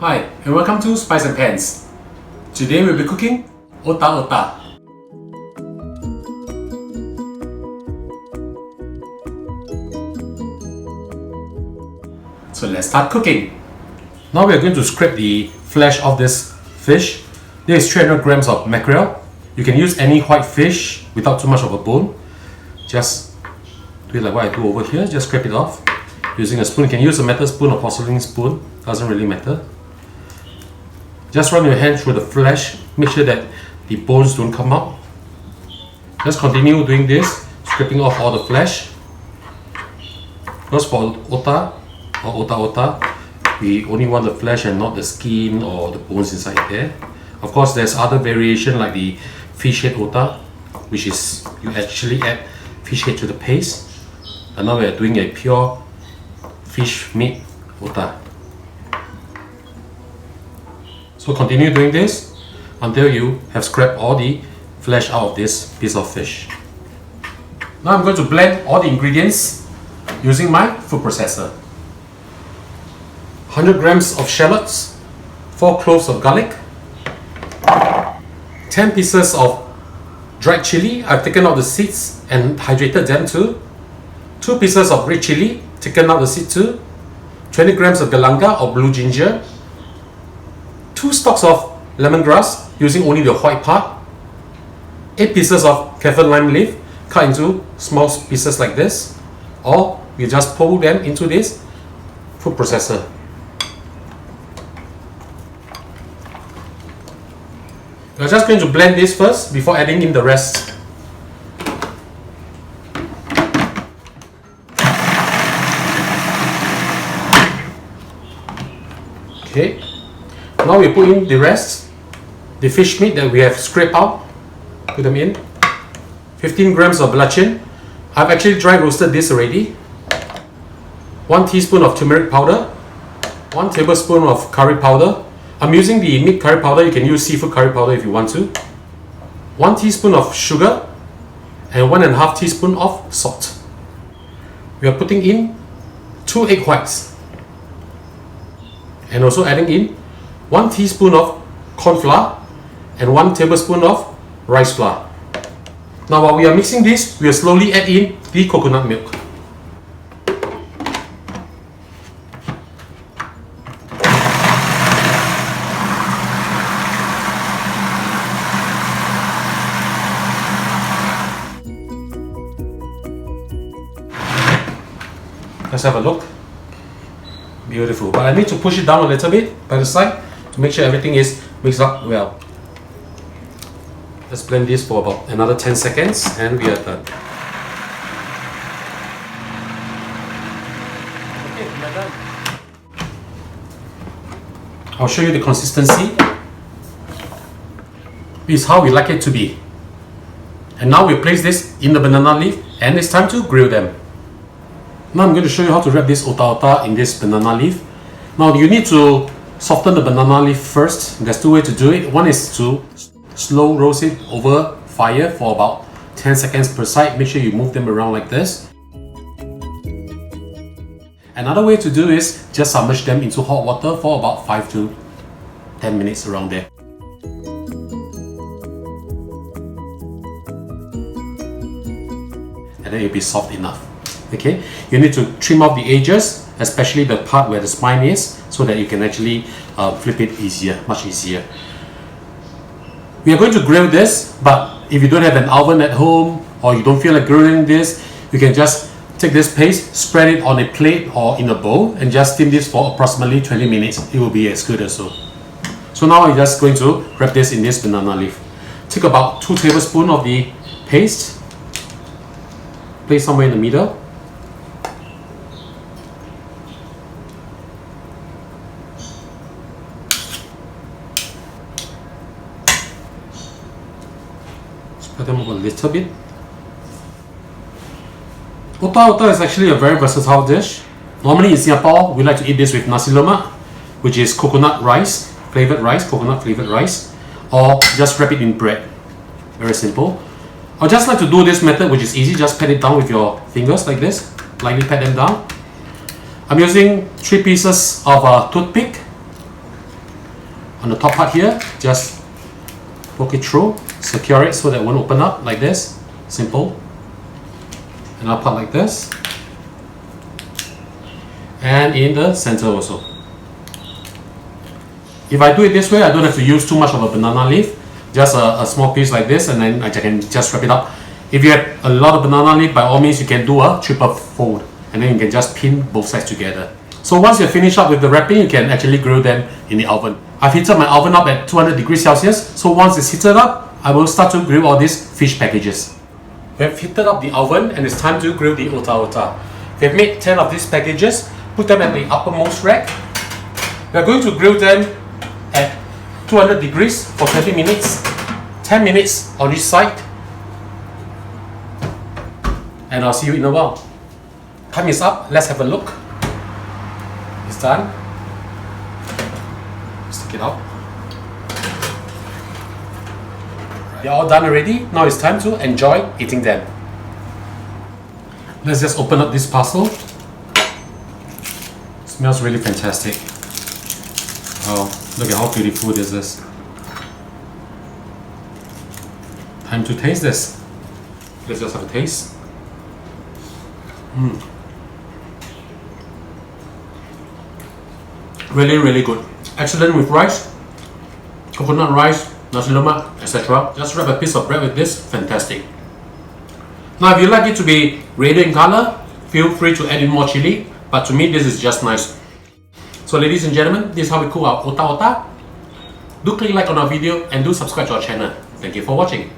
Hi, and welcome to Spice and Pans. Today we'll be cooking Otah-Otah. So let's start cooking. Now we are going to scrape the flesh of this fish. This is 300 grams of mackerel. You can use any white fish without too much of a bone. Just do it like what I do over here. Just scrape it off using a spoon. You can use a metal spoon or porcelain spoon. Doesn't really matter. Just run your hand through the flesh. Make sure that the bones don't come out. Just continue doing this, scraping off all the flesh. Because for otah or otah-otah, we only want the flesh and not the skin or the bones inside there. Of course, there's other variation like the fish head otah, which is you actually add fish head to the paste. And now we are doing a pure fish meat otah. So continue doing this until you have scraped all the flesh out of this piece of fish. Now I'm going to blend all the ingredients using my food processor. 100 grams of shallots, 4 cloves of garlic, 10 pieces of dried chilli. I've taken out the seeds and hydrated them too. 2 pieces of red chilli, taken out the seed too. 20 grams of galangal or blue ginger. 2 stalks of lemongrass, using only the white part. 8 pieces of kaffir lime leaf, cut into small pieces like this. Or you just pour them into this food processor. We're just going to blend this first before adding in the rest. Okay. Now we put in the rest, the fish meat that we have scraped out, put them in. 15 grams of belachan. I've actually dry roasted this already. 1 teaspoon of turmeric powder. 1 tablespoon of curry powder. I'm using the meat curry powder. You can use seafood curry powder if you want to. 1 teaspoon of sugar and 1.5 teaspoon of salt. We are putting in 2 egg whites and also adding in 1 teaspoon of cornflour and 1 tablespoon of rice flour. Now while we are mixing this, we will slowly add in the coconut milk. Let's have a look. Beautiful. But I need to push it down a little bit by the side to make sure everything is mixed up well. Let's blend this for about another 10 seconds and we are done. Okay, we are done. I'll show you the consistency. This is how we like it to be. And now we place this in the banana leaf and it's time to grill them. Now I'm going to show you how to wrap this otah-otah in this banana leaf. Now you need to soften the banana leaf first. There's 2 ways to do it. One is to slow roast it over fire for about 10 seconds per side. Make sure you move them around like this. Another way to do is just submerge them into hot water for about 5 to 10 minutes around there. And then it'll be soft enough. Okay, you need to trim off the edges, especially the part where the spine is, so that you can actually flip it easier, much easier. We are going to grill this, but if you don't have an oven at home or you don't feel like grilling this, you can just take this paste, spread it on a plate or in a bowl and just steam this for approximately 20 minutes. It will be as good as so. So now I'm just going to wrap this in this banana leaf. Take about 2 tablespoons of the paste, place somewhere in the middle. Spread them over a little bit. Otah-otah is actually a very versatile dish. Normally in Singapore, we like to eat this with nasi lemak, which is coconut rice, coconut flavored rice, or just wrap it in bread. Very simple. I'd just like to do this method, which is easy. Just pat it down with your fingers like this. Lightly pat them down. I'm using 3 pieces of toothpick on the top part here, just poke it through, secure it so that it won't open up like this. Simple. Another part like this. And in the center also. If I do it this way, I don't have to use too much of a banana leaf. Just a small piece like this, and then I can just wrap it up. If you have a lot of banana leaf, by all means you can do a triple fold, and then you can just pin both sides together. So once you're finished up with the wrapping, you can actually grill them in the oven. I've heated my oven up at 200 degrees Celsius, so once it's heated up, I will start to grill all these fish packages. We have heated up the oven and it's time to grill the Otah-Otah. We have made 10 of these packages, put them at the uppermost rack. We are going to grill them at 200 degrees for 20 minutes, 10 minutes on each side. And I'll see you in a while. Time is up, let's have a look. It's done. Stick it out. They're all done already. Now it's time to enjoy eating them. Let's just open up this parcel. Smells really fantastic. Wow, look at how beautiful this is. Time to taste this. Let's just have a taste. Really, really good. Excellent with rice, coconut rice, nasi lemak, etc. Just wrap a piece of bread with this. Fantastic. Now, if you like it to be redder in color, feel free to add in more chili. But to me, this is just nice. So, ladies and gentlemen, this is how we cook our Otah-Otah. Do click like on our video and do subscribe to our channel. Thank you for watching.